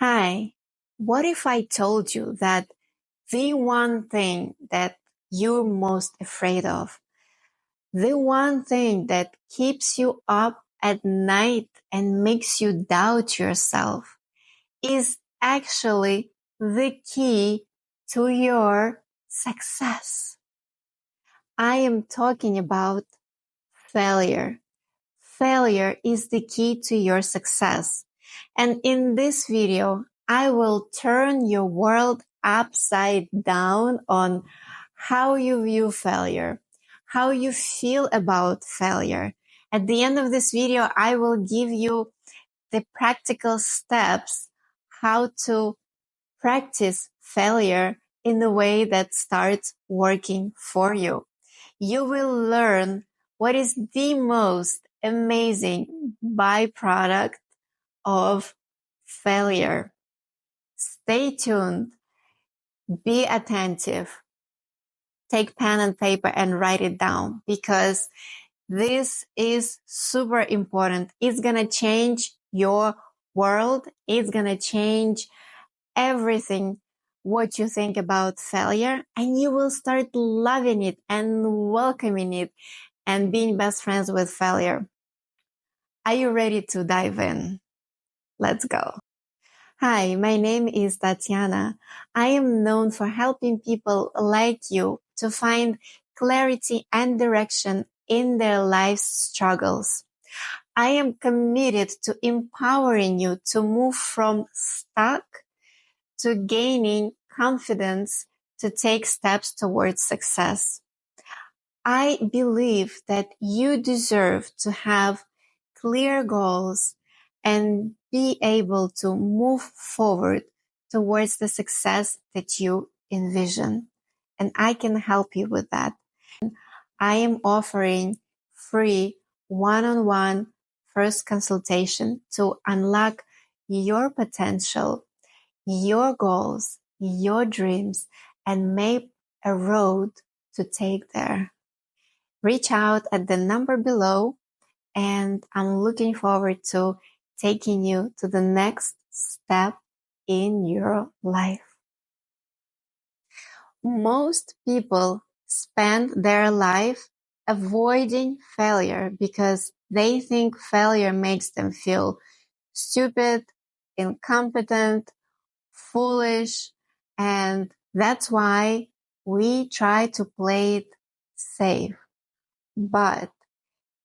Hi, what if I told you that the one thing that you're most afraid of, the one thing that keeps you up at night and makes you doubt yourself is actually the key to your success? I am talking about failure. Failure is the key to your success. And in this video, I will turn your world upside down on how you view failure, how you feel about failure. At the end of this video, I will give you the practical steps how to practice failure in a way that starts working for you. You will learn what is the most amazing byproduct of failure. Stay tuned. Be attentive. Take pen and paper and write it down because this is super important. It's going to change your world. It's going to change everything what you think about failure, and you will start loving it and welcoming it and being best friends with failure. Are you ready to dive in? Let's go. Hi, my name is Tatiana. I am known for helping people like you to find clarity and direction in their life's struggles. I am committed to empowering you to move from stuck to gaining confidence to take steps towards success. I believe that you deserve to have clear goals and be able to move forward towards the success that you envision. And I can help you with that. I am offering free one-on-one first consultation to unlock your potential, your goals, your dreams, and map a road to take there. Reach out at the number below, and I'm looking forward to taking you to the next step in your life. Most people spend their life avoiding failure because they think failure makes them feel stupid, incompetent, foolish, and that's why we try to play it safe. But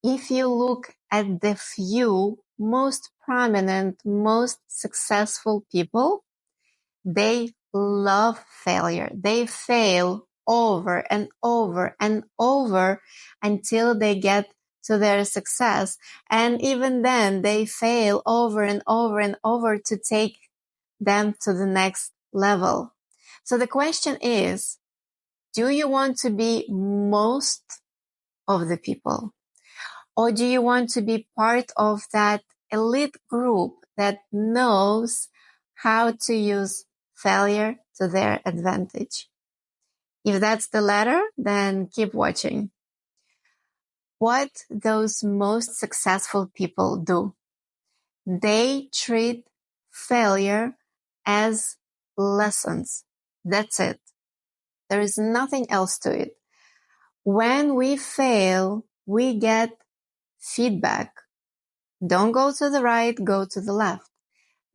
if you look at the few most prominent, most successful people, they love failure. They fail over and over and over until they get to their success. And even then, they fail over and over and over to take them to the next level. So the question is, do you want to be most of the people? Or do you want to be part of that elite group that knows how to use failure to their advantage? If that's the latter, then keep watching. What those most successful people do, they treat failure as lessons. That's it. There is nothing else to it. When we fail, we get feedback. Don't go to the right, go to the left.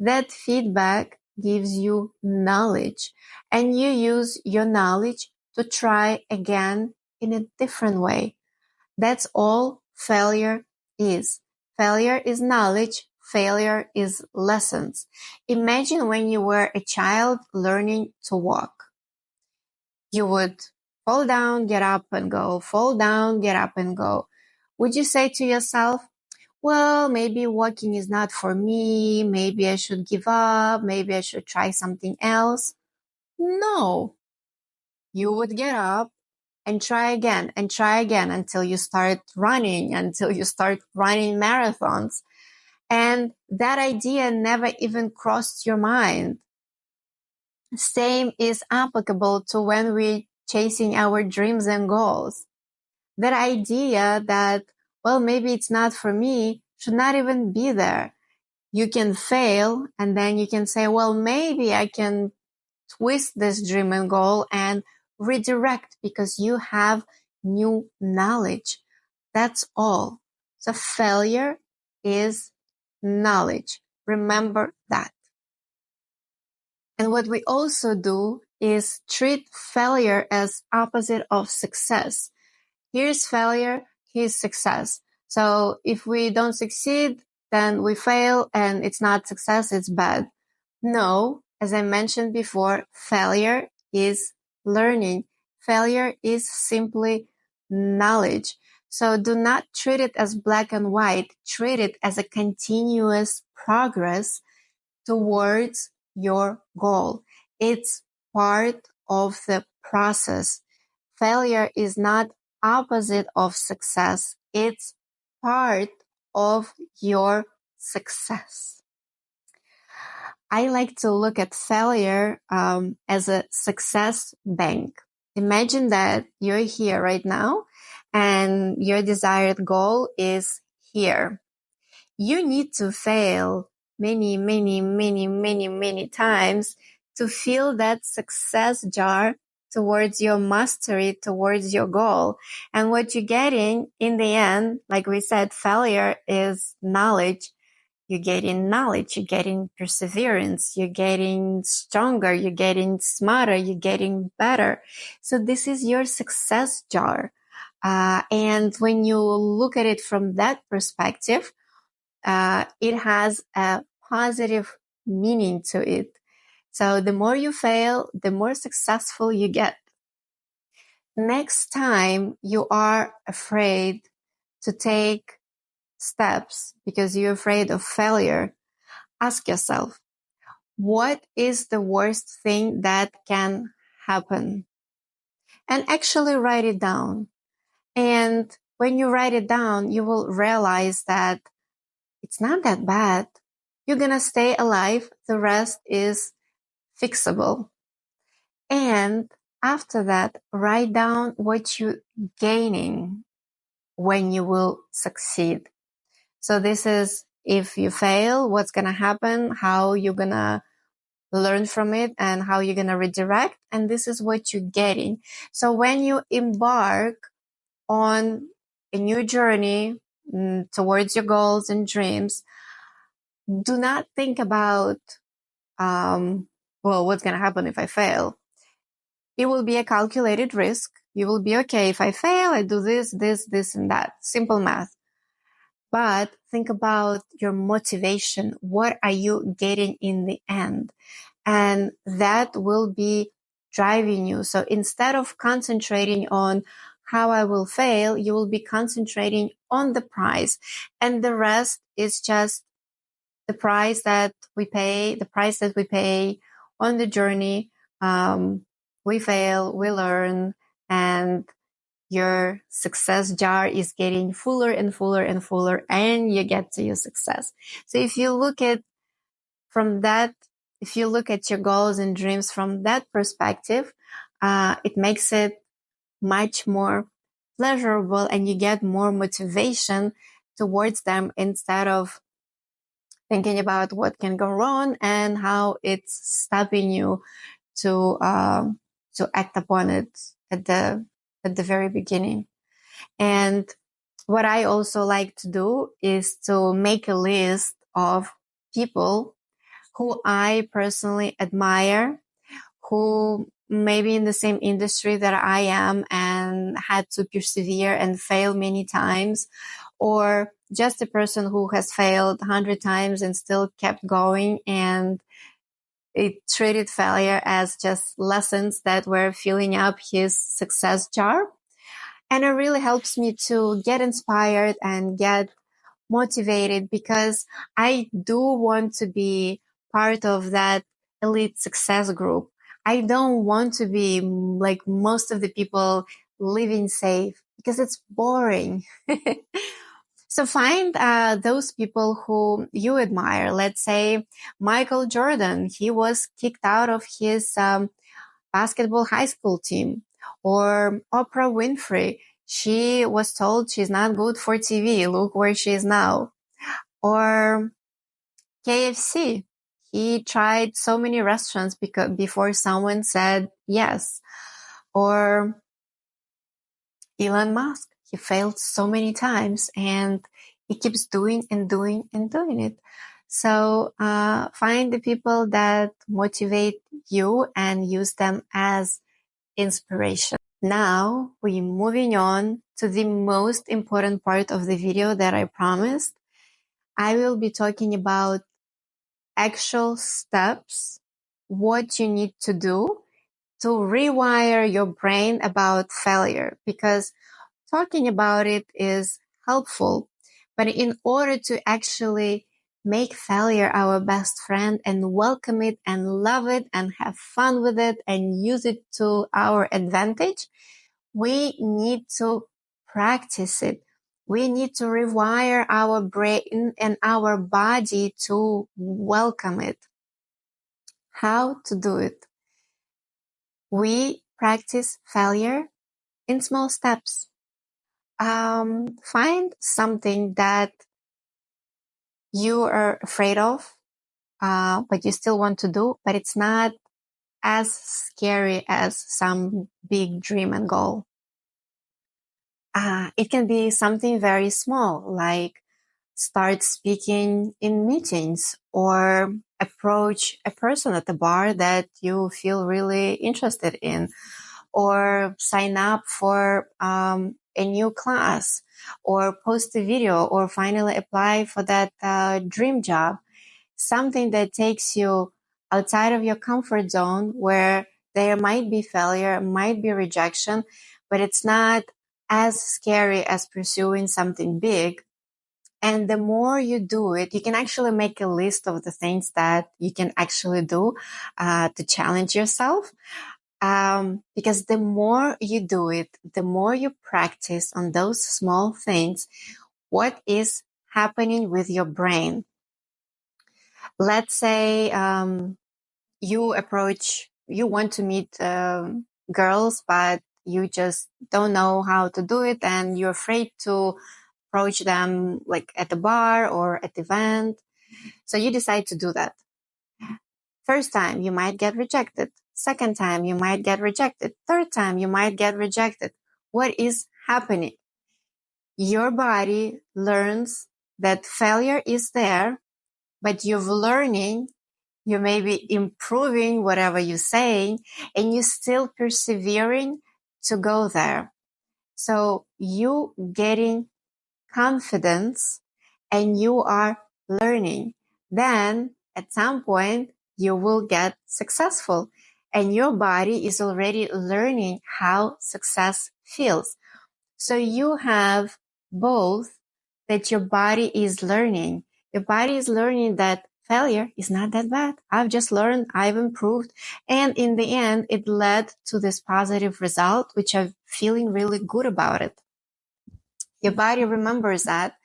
That feedback gives you knowledge, and you use your knowledge to try again in a different way. That's all failure is. Failure is knowledge. Failure is lessons. Imagine when you were a child learning to walk. You would fall down, get up and go, fall down, get up and go. Would you say to yourself, well, maybe walking is not for me. Maybe I should give up. Maybe I should try something else. No, you would get up and try again until you start running marathons. And that idea never even crossed your mind. Same is applicable to when we're chasing our dreams and goals. That idea that, well, maybe it's not for me should not even be there. You can fail, and then you can say, well, maybe I can twist this dream and goal and redirect because you have new knowledge. That's all. So failure is knowledge. Remember that. And what we also do is treat failure as opposite of success. Here's failure, here's success. So if we don't succeed, then we fail and it's not success, it's bad. No, as I mentioned before, failure is learning. Failure is simply knowledge. So do not treat it as black and white. Treat it as a continuous progress towards your goal. It's part of the process. Failure is not opposite of success. It's part of your success. I like to look at failure as a success bank. Imagine that you're here right now and your desired goal is here. You need to fail many times to fill that success jar towards your mastery, towards your goal. And what you're getting in the end, like we said, failure is knowledge. You're getting knowledge, you're getting perseverance, you're getting stronger, you're getting smarter, you're getting better. So this is your success jar. And when you look at it from that perspective, it has a positive meaning to it. So the more you fail, the more successful you get. Next time you are afraid to take steps because you're afraid of failure, ask yourself, what is the worst thing that can happen? And actually write it down. And when you write it down, you will realize that it's not that bad. You're going to stay alive. The rest is fixable. And after that, write down what you're gaining when you will succeed. So this is if you fail, what's going to happen, how you're going to learn from it and how you're going to redirect. And this is what you're getting. So when you embark on a new journey towards your goals and dreams, do not think about, well, what's going to happen if I fail? It will be a calculated risk. You will be okay. If I fail, I do this, and that. Simple math. But think about your motivation. What are you getting in the end? And that will be driving you. So instead of concentrating on how I will fail, you will be concentrating on the prize. And the rest is just the price that we pay, on the journey. We fail, we learn, and your success jar is getting fuller and fuller and fuller, and you get to your success. So if you look at your goals and dreams from that perspective, it makes it much more pleasurable and you get more motivation towards them instead of thinking about what can go wrong and how it's stopping you to act upon it at the very beginning. And what I also like to do is to make a list of people who I personally admire, who maybe in the same industry that I am and had to persevere and fail many times, or just a person who has failed 100 times and still kept going and it treated failure as just lessons that were filling up his success jar. And it really helps me to get inspired and get motivated because I do want to be part of that elite success group. I don't want to be like most of the people living safe because it's boring. So find those people who you admire. Let's say Michael Jordan. He was kicked out of his basketball high school team. Or Oprah Winfrey. She was told she's not good for TV. Look where she is now. Or KFC. He tried so many restaurants before someone said yes. Or Elon Musk. He failed so many times and he keeps doing and doing and doing it. So find the people that motivate you and use them as inspiration. Now we're moving on to the most important part of the video that I promised. I will be talking about actual steps, what you need to do to rewire your brain about failure, because talking about it is helpful. But in order to actually make failure our best friend and welcome it and love it and have fun with it and use it to our advantage, we need to practice it. We need to rewire our brain and our body to welcome it. How to do it? We practice failure in small steps. Find something that you are afraid of, but you still want to do, but it's not as scary as some big dream and goal. It can be something very small, like start speaking in meetings or approach a person at the bar that you feel really interested in, or sign up for a new class, or post a video, or finally apply for that dream job. Something that takes you outside of your comfort zone, where there might be failure, might be rejection, but it's not as scary as pursuing something big. And the more you do it, you can actually make a list of the things that you can actually do to challenge yourself. Because the more you do it, the more you practice on those small things, what is happening with your brain? Let's say you want to meet girls, but you just don't know how to do it and you're afraid to approach them like at the bar or at the event. So you decide to do that. First time, you might get rejected. Second time, you might get rejected. Third time, you might get rejected. What is happening? Your body learns that failure is there, but you're learning, you may be improving whatever you're saying, and you're still persevering to go there. So you getting confidence and you are learning. Then at some point you will get successful and your body is already learning how success feels. So you have both, that your body is learning. Your body is learning that failure is not that bad. I've just learned, I've improved. And in the end, it led to this positive result, which I'm feeling really good about it. Your body remembers that.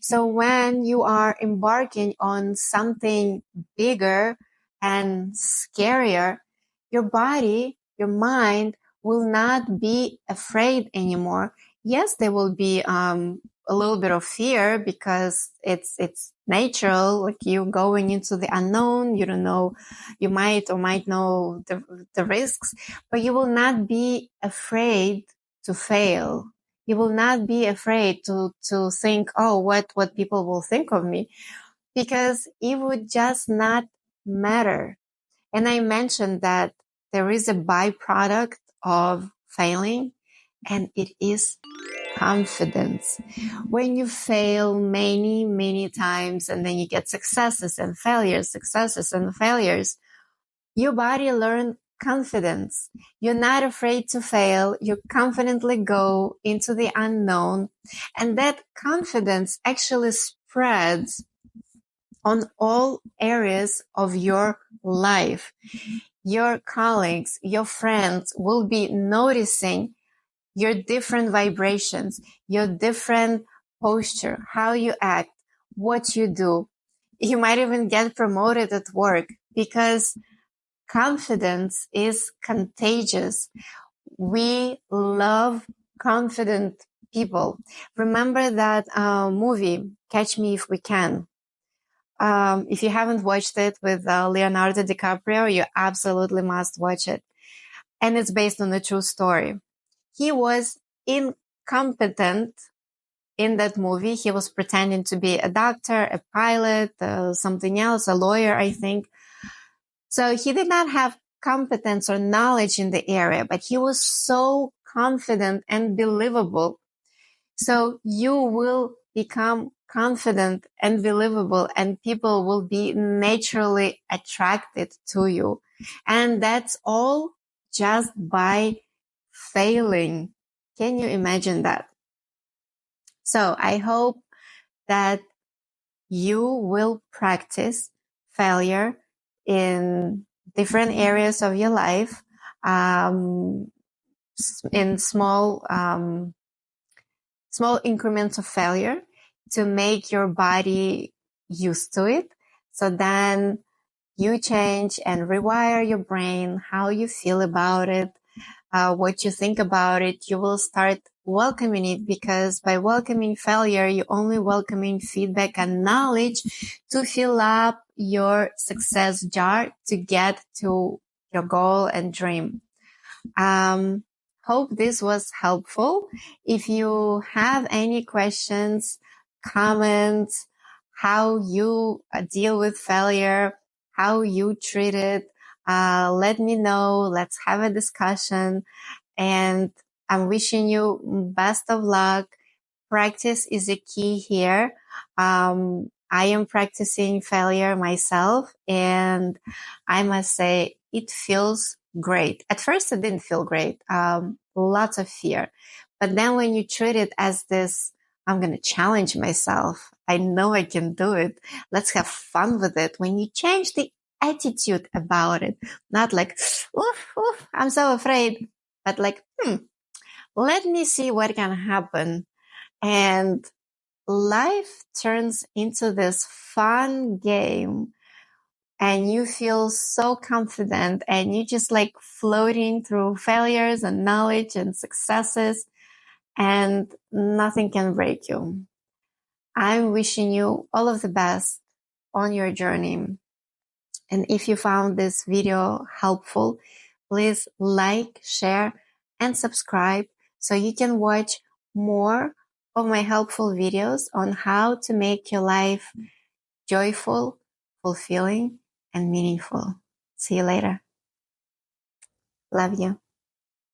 So when you are embarking on something bigger and scarier, your body, your mind will not be afraid anymore. Yes, there will be a little bit of fear because it's natural, like you going into the unknown. You don't know, you might or might know the risks, but you will not be afraid to fail. You will not be afraid to think, oh, what people will think of me, because it would just not matter. And I mentioned that there is a byproduct of failing, and it is confidence. When you fail many, many times and then you get successes and failures, your body learns confidence. You're not afraid to fail. You confidently go into the unknown. And that confidence actually spreads on all areas of your life. Your colleagues, your friends will be noticing your different vibrations, your different posture, how you act, what you do. You might even get promoted at work because confidence is contagious. We love confident people. Remember that movie, Catch Me If We Can. If you haven't watched it with Leonardo DiCaprio, you absolutely must watch it. And it's based on a true story. He was incompetent in that movie. He was pretending to be a doctor, a pilot, something else, a lawyer, I think. So he did not have competence or knowledge in the area, but he was so confident and believable. So you will become confident and believable, and people will be naturally attracted to you. And that's all just by failing. Can you imagine that? So I hope that you will practice failure in different areas of your life, in small increments of failure to make your body used to it. So then you change and rewire your brain, how you feel about it, what you think about it. You will start welcoming it, because by welcoming failure, you're only welcoming feedback and knowledge to fill up your success jar to get to your goal and dream. Hope this was helpful. If you have any questions, comments, how you deal with failure, how you treat it, let me know. Let's have a discussion. And I'm wishing you best of luck. Practice is a key here. I am practicing failure myself, and I must say it feels great. At first, it didn't feel great. Lots of fear. But then when you treat it as this, I'm going to challenge myself. I know I can do it. Let's have fun with it. When you change the attitude about it, not like, oof, oof, I'm so afraid, but like, let me see what can happen. And life turns into this fun game, and you feel so confident, and you just like floating through failures and knowledge and successes, and nothing can break you. I'm wishing you all of the best on your journey. And if you found this video helpful, please like, share, and subscribe so you can watch more of my helpful videos on how to make your life joyful, fulfilling, and meaningful. See you later. Love you.